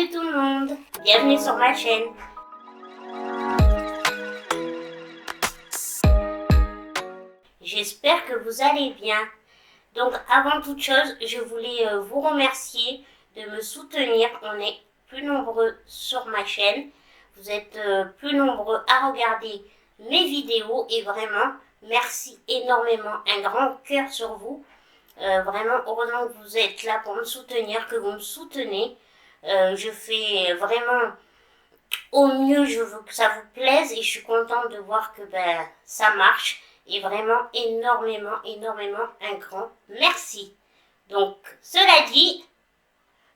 Salut tout le monde, bienvenue sur ma chaîne. J'espère que vous allez bien. Donc avant toute chose, je voulais vous remercier de me soutenir. On est plus nombreux sur ma chaîne. Vous êtes plus nombreux à regarder mes vidéos et vraiment, merci énormément. Un grand cœur sur vous. Vraiment, heureusement que vous êtes là pour me soutenir, que vous me soutenez. Je fais vraiment au mieux, je veux que ça vous plaise et je suis contente de voir que ça marche. Et vraiment énormément un grand merci. Donc, cela dit,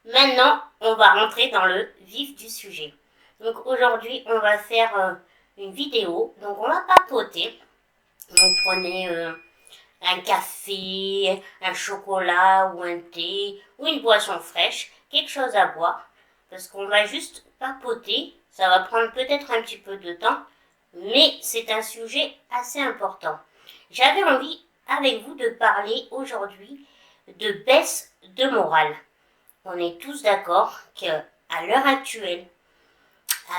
maintenant, on va rentrer dans le vif du sujet. Donc aujourd'hui, on va faire une vidéo. Donc on va papoter. Donc prenez un café, un chocolat ou un thé ou une boisson fraîche, quelque chose à boire. Parce qu'on va juste papoter. Ça va prendre peut-être un petit peu de temps, mais c'est un sujet assez important. J'avais envie avec vous de parler aujourd'hui de baisse de morale. On est tous d'accord qu'à l'heure actuelle,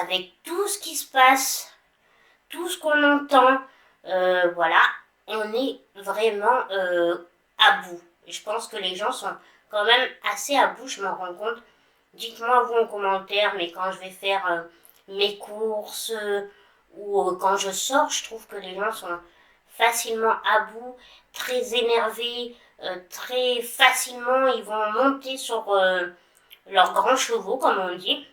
avec tout ce qui se passe, tout ce qu'on entend, voilà, on est vraiment à bout. Je pense que les gens sont quand même assez à bout, je m'en rends compte. Dites-moi vous en commentaire, mais quand je vais faire mes courses ou quand je sors, je trouve que les gens sont facilement à bout, très énervés, très facilement ils vont monter sur leurs grands chevaux, comme on dit.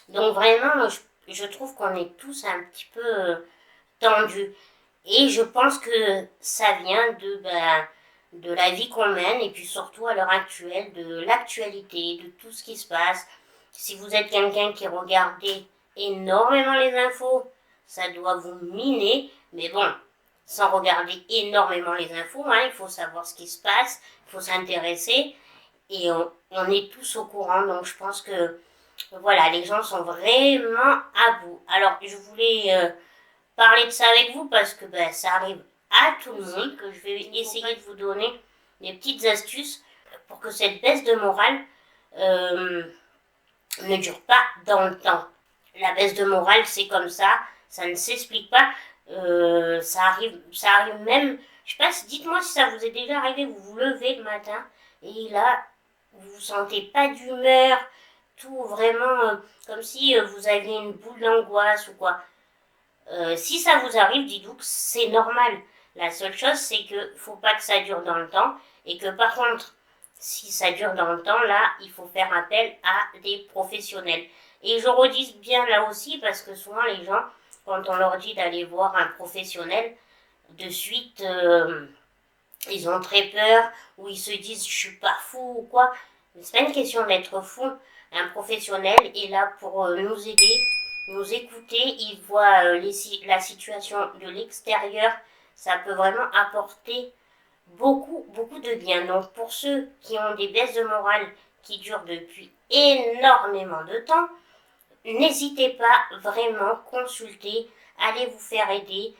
Donc vraiment, je trouve qu'on est tous un petit peu tendus. Et je pense que ça vient de la vie qu'on mène et puis surtout à l'heure actuelle, de l'actualité, de tout ce qui se passe. Si vous êtes quelqu'un qui regardez énormément les infos, ça doit vous miner. Mais bon, sans regarder énormément les infos, hein, il faut savoir ce qui se passe, il faut s'intéresser. Et on est tous au courant, donc je pense que voilà, les gens sont vraiment à bout. Alors, je voulais parler de ça avec vous parce que ça arrive à tout le monde, que je vais essayer de vous donner des petites astuces pour que cette baisse de morale ne dure pas dans le temps. La baisse de morale, c'est comme ça ne s'explique pas. Ça arrive même, je sais pas, dites-moi si ça vous est déjà arrivé, vous vous levez le matin et là, vous vous sentez pas d'humeur, tout vraiment comme si vous aviez une boule d'angoisse ou quoi. Si ça vous arrive, dites-vous que c'est normal. La seule chose, c'est que faut pas que ça dure dans le temps et que par contre, si ça dure dans le temps, là, il faut faire appel à des professionnels. Et je redis bien là aussi parce que souvent les gens, quand on leur dit d'aller voir un professionnel, de suite, ils ont très peur ou ils se disent je suis pas fou ou quoi. Mais c'est pas une question d'être fou. Un professionnel est là pour nous aider, nous écouter. Il voit la situation de l'extérieur. Ça peut vraiment apporter beaucoup de bien. Donc pour ceux qui ont des baisses de morale qui durent depuis énormément de temps, n'hésitez pas vraiment, consulter, allez vous faire aider.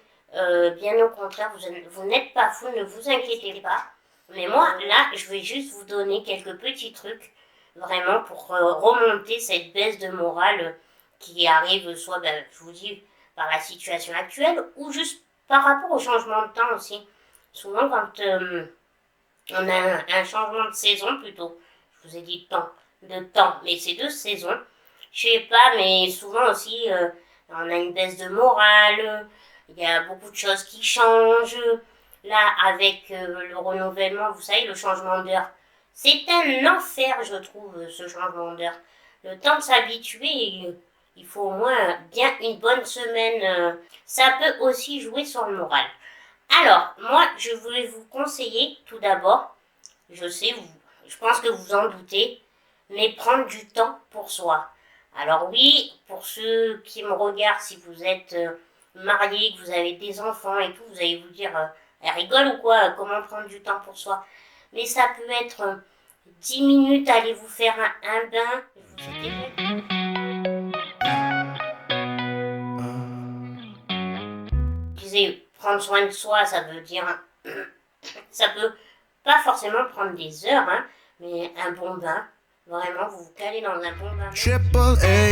Bien au contraire, vous n'êtes pas fou, ne vous inquiétez pas. Mais moi, là, je vais juste vous donner quelques petits trucs, vraiment, pour remonter cette baisse de morale qui arrive soit, je vous dis, par la situation actuelle, ou juste par rapport au changement de temps aussi. Souvent, quand on a un changement de saison, plutôt, je vous ai dit de temps, mais c'est de saison. Je sais pas, mais souvent aussi, on a une baisse de morale, il y a beaucoup de choses qui changent. Là, avec le renouvellement, vous savez, le changement d'heure, c'est un enfer, je trouve, ce changement d'heure. Le temps de s'habituer, il faut au moins bien une bonne semaine. Ça peut aussi jouer sur le moral. Alors, moi, je voulais vous conseiller, tout d'abord, je sais, je pense que vous en doutez, mais prendre du temps pour soi. Alors oui, pour ceux qui me regardent, si vous êtes marié, que vous avez des enfants et tout, vous allez vous dire, elle rigole ou quoi, comment prendre du temps pour soi. Mais ça peut être 10 minutes, allez vous faire un bain, je disais, prendre soin de soi, ça veut dire, ça peut pas forcément prendre des heures, hein, mais un bon bain, Vraiment, vous vous calez dans un bon bain. Triple A,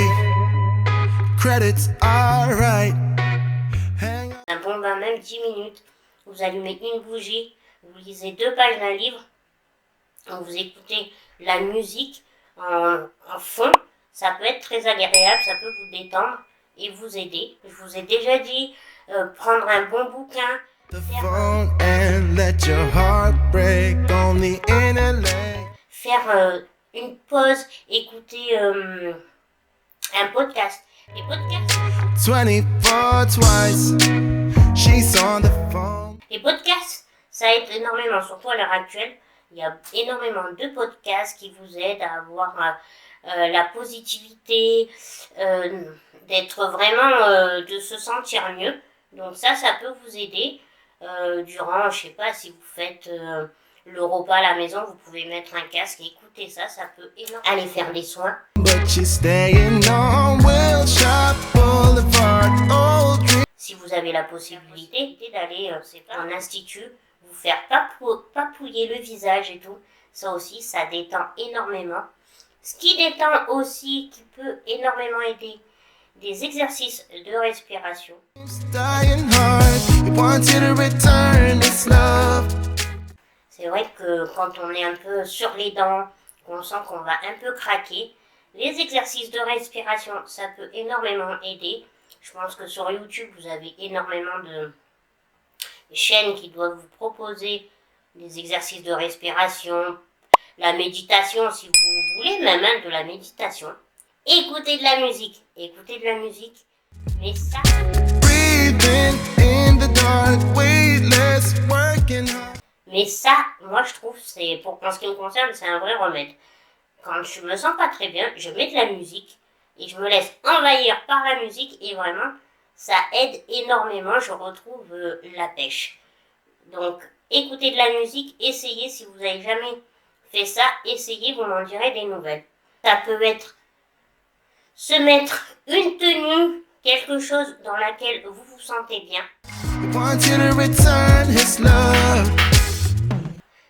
credits are right. Un bon bain, même 10 minutes. Vous allumez une bougie, vous lisez 2 pages d'un livre, vous écoutez la musique en fond. Ça peut être très agréable, ça peut vous détendre et vous aider. Je vous ai déjà dit, prendre un bon bouquin, faire une pause, écouter un podcast. Les podcasts. 24 twice. She's on the phone. Les podcasts, ça aide énormément, surtout à l'heure actuelle. Il y a énormément de podcasts qui vous aident à avoir la positivité, d'être vraiment, de se sentir mieux. Donc ça peut vous aider durant, je sais pas, si vous faites le repas à la maison, vous pouvez mettre un casque et écouter ça peut énormément. Aller faire des soins. Si vous avez la possibilité d'aller en institut, vous faire papouiller le visage et tout, ça aussi, ça détend énormément. Ce qui détend aussi, qui peut énormément aider, des exercices de respiration. C'est vrai que quand on est un peu sur les dents, qu'on sent qu'on va un peu craquer, les exercices de respiration, ça peut énormément aider. Je pense que sur YouTube, vous avez énormément de chaînes qui doivent vous proposer des exercices de respiration, la méditation si vous voulez, même de la méditation. Écoutez de la musique, mais ça... Mais ça, moi je trouve, en ce qui me concerne, c'est un vrai remède. Quand je me sens pas très bien, je mets de la musique et je me laisse envahir par la musique et vraiment, ça aide énormément, je retrouve la pêche. Donc, écoutez de la musique, essayez, si vous n'avez jamais fait ça, essayez, vous m'en direz des nouvelles. Ça peut être se mettre une tenue, quelque chose dans laquelle vous vous sentez bien.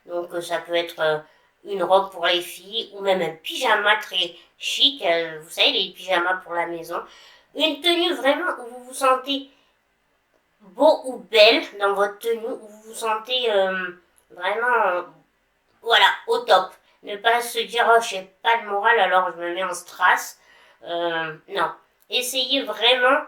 Donc ça peut être une robe pour les filles ou même un pyjama très chic, vous savez, les pyjamas pour la maison. Une tenue vraiment où vous vous sentez beau ou belle dans votre tenue, où vous vous sentez vraiment, voilà, au top. Ne pas se dire, oh, je n'ai pas de morale, alors je me mets en strass. Non. Essayez vraiment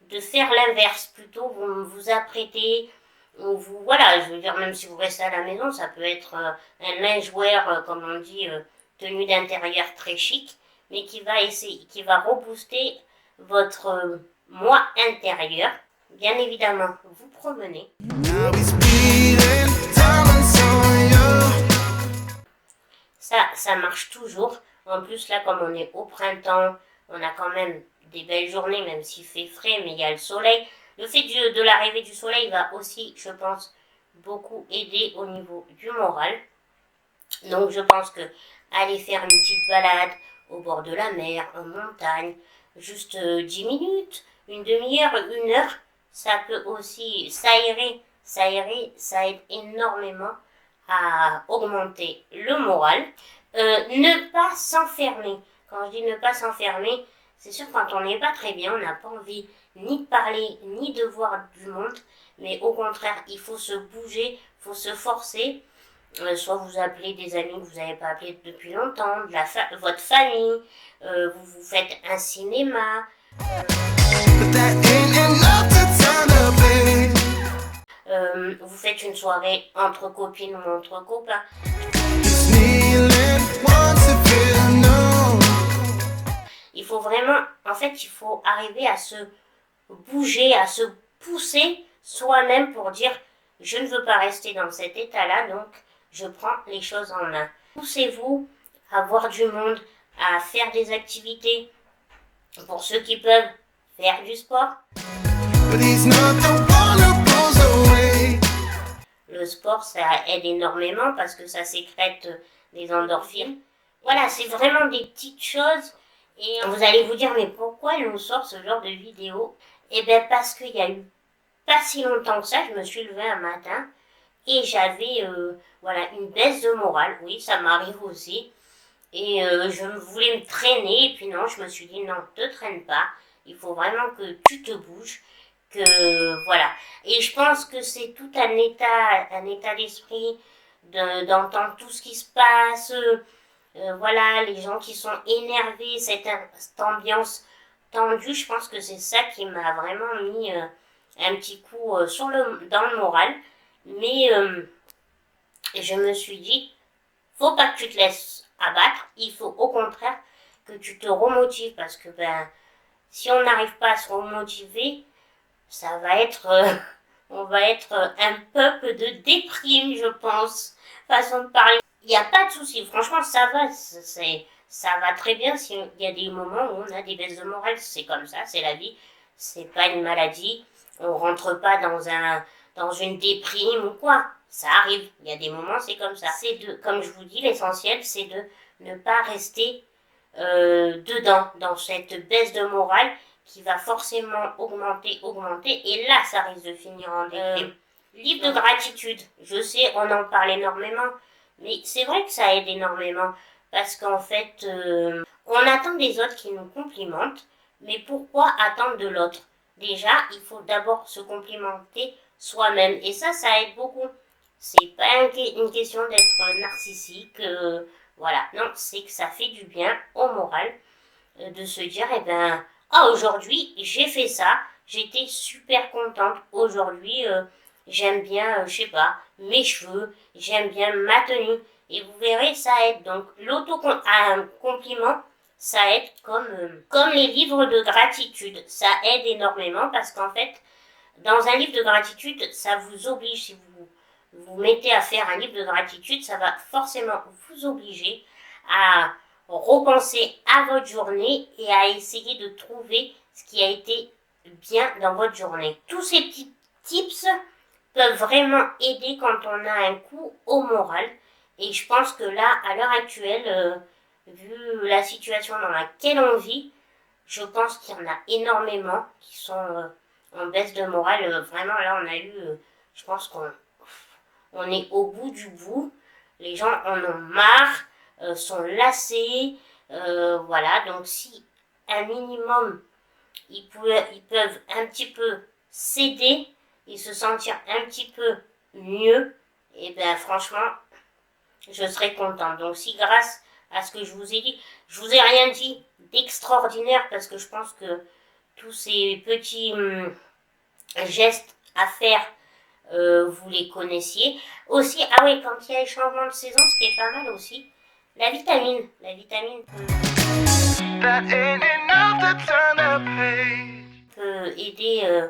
de faire l'inverse. Plutôt, vous vous apprêtez, voilà, je veux dire, même si vous restez à la maison, ça peut être un lingewear, comme on dit, tenue d'intérieur très chic, mais qui va rebooster votre moi intérieur. Bien évidemment, vous promenez. Ça marche toujours. En plus, là, comme on est au printemps, on a quand même des belles journées, même s'il fait frais, mais il y a le soleil. Le fait de l'arrivée du soleil va aussi, je pense, beaucoup aider au niveau du moral. Donc, je pense que aller faire une petite balade au bord de la mer, en montagne, juste 10 minutes, une demi-heure, 1 heure, ça peut aussi s'aérer. Ça aide énormément à augmenter le moral. Ne pas s'enfermer. Quand je dis ne pas s'enfermer, c'est sûr quand on n'est pas très bien, on n'a pas envie ni de parler, ni de voir du monde, mais au contraire, il faut se bouger, il faut se forcer. Soit vous appelez des amis que vous n'avez pas appelés depuis longtemps, votre famille, vous faites un cinéma. Vous faites une soirée entre copines ou entre copains. Il faut vraiment, en fait, il faut arriver à se bouger, à se pousser soi-même pour dire je ne veux pas rester dans cet état-là, donc je prends les choses en main. Poussez-vous à voir du monde, à faire des activités. Pour ceux qui peuvent faire du sport. Le sport, ça aide énormément parce que ça sécrète des endorphines. Voilà, c'est vraiment des petites choses. Et vous allez vous dire, mais pourquoi elle nous sort ce genre de vidéo? Eh bien, parce qu'il y a eu pas si longtemps que ça, je me suis levée un matin et j'avais voilà, une baisse de morale. Oui, ça m'arrive aussi. Et je voulais me traîner, et puis non, je me suis dit non, te traîne pas. Il faut vraiment que tu te bouges, que voilà. Et je pense que c'est tout un état d'esprit d'entendre tout ce qui se passe. Voilà, les gens qui sont énervés, cette ambiance tendue, je pense que c'est ça qui m'a vraiment mis un petit coup dans le moral. Mais je me suis dit, faut pas que tu te laisses abattre, il faut au contraire que tu te remotives parce que ben si on n'arrive pas à se remotiver, ça va être on va être un peuple de déprime, je pense. Façon de parler. Il n'y a pas de souci, franchement ça va, ça va très bien s'il y a des moments où on a des baisses de morale, c'est comme ça, c'est la vie, c'est pas une maladie, on rentre pas dans une déprime ou quoi. Ça arrive, il y a des moments, c'est comme ça. C'est comme je vous dis, l'essentiel, c'est de ne pas rester dedans, dans cette baisse de morale qui va forcément augmenter, et là, ça risque de finir en déprime. Livre de gratitude, je sais, on en parle énormément, mais c'est vrai que ça aide énormément, parce qu'en fait, on attend des autres qui nous complimentent, mais pourquoi attendre de l'autre? Déjà, il faut d'abord se complimenter soi-même, et ça aide beaucoup. C'est pas une question d'être narcissique, voilà. Non, c'est que ça fait du bien au moral de se dire, eh ben, ah, aujourd'hui, j'ai fait ça, j'étais super contente. Aujourd'hui, j'aime bien, je sais pas, mes cheveux, j'aime bien ma tenue. Et vous verrez, ça aide. Donc, compliment, ça aide comme les livres de gratitude. Ça aide énormément parce qu'en fait, dans un livre de gratitude, ça vous oblige, si vous mettez à faire un livre de gratitude, ça va forcément vous obliger à repenser à votre journée et à essayer de trouver ce qui a été bien dans votre journée. Tous ces petits tips peuvent vraiment aider quand on a un coup au moral. Et je pense que là, à l'heure actuelle, vu la situation dans laquelle on vit, je pense qu'il y en a énormément qui sont en baisse de morale. Vraiment, là, on a eu, je pense qu'on est au bout du bout. Les gens en ont marre, sont lassés. Voilà, donc si un minimum, ils peuvent un petit peu s'aider et se sentir un petit peu mieux, et bien franchement, je serais contente. Donc si grâce à ce que je vous ai dit, je vous ai rien dit d'extraordinaire parce que je pense que tous ces petits gestes à faire, vous les connaissiez. Aussi, ah oui, quand il y a les changements de saison, ce qui est pas mal aussi, la vitamine peut aider,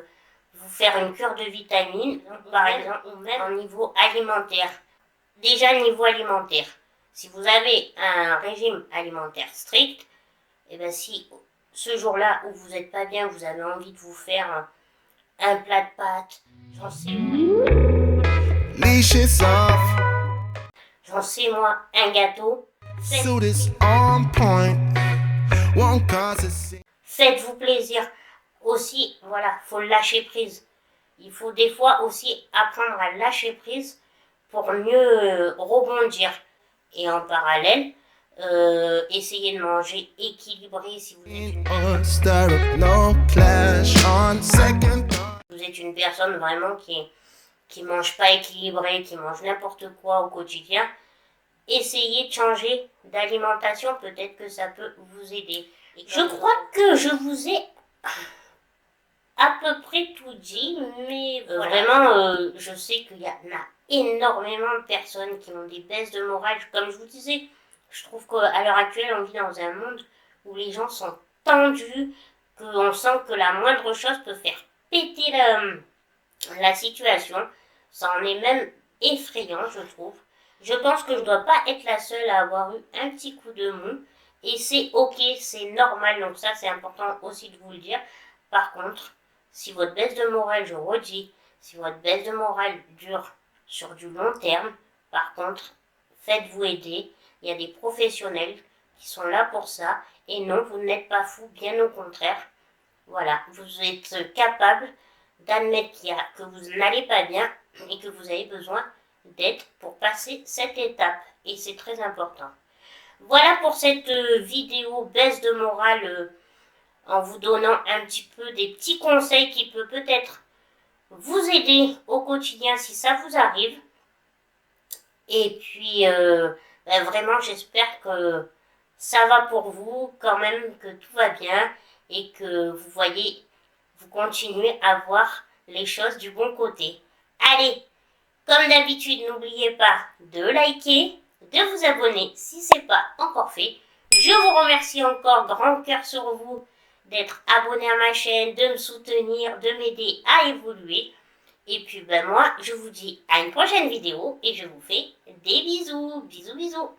vous faire une cure de vitamines, par exemple, ou même au niveau alimentaire. Déjà, niveau alimentaire, si vous avez un régime alimentaire strict, et bien si ce jour-là où vous n'êtes pas bien, vous avez envie de vous faire un plat de pâtes, j'en sais moi, un gâteau, faites-vous plaisir. Aussi, voilà, faut lâcher prise. Il faut des fois aussi apprendre à lâcher prise pour mieux rebondir. Et en parallèle, essayez de manger équilibré si vous êtes une personne vraiment qui mange pas équilibré, qui mange n'importe quoi au quotidien. Essayez de changer d'alimentation, peut-être que ça peut vous aider. Je crois que je vous ai à peu près tout dit, mais vraiment, je sais qu'il y en a énormément de personnes qui ont des baisses de morale. Comme je vous disais, je trouve qu'à l'heure actuelle, on vit dans un monde où les gens sont tendus, qu'on sent que la moindre chose peut faire péter la situation. Ça en est même effrayant, je trouve. Je pense que je ne dois pas être la seule à avoir eu un petit coup de mou. Et c'est ok, c'est normal, donc ça c'est important aussi de vous le dire. Par contre, si votre baisse de morale, je redis, si votre baisse de morale dure sur du long terme, par contre, faites-vous aider. Il y a des professionnels qui sont là pour ça. Et non, vous n'êtes pas fou, bien au contraire. Voilà, vous êtes capable d'admettre que vous n'allez pas bien et que vous avez besoin d'aide pour passer cette étape. Et c'est très important. Voilà pour cette vidéo baisse de morale en vous donnant un petit peu des petits conseils qui peuvent peut-être vous aider au quotidien si ça vous arrive. Et puis, vraiment, j'espère que ça va pour vous, quand même, que tout va bien et que vous continuez à voir les choses du bon côté. Allez, comme d'habitude, n'oubliez pas de liker, de vous abonner si ce n'est pas encore fait. Je vous remercie encore, grand cœur sur vous, d'être abonné à ma chaîne, de me soutenir, de m'aider à évoluer. Et puis moi, je vous dis à une prochaine vidéo et je vous fais des bisous. Bisous, bisous.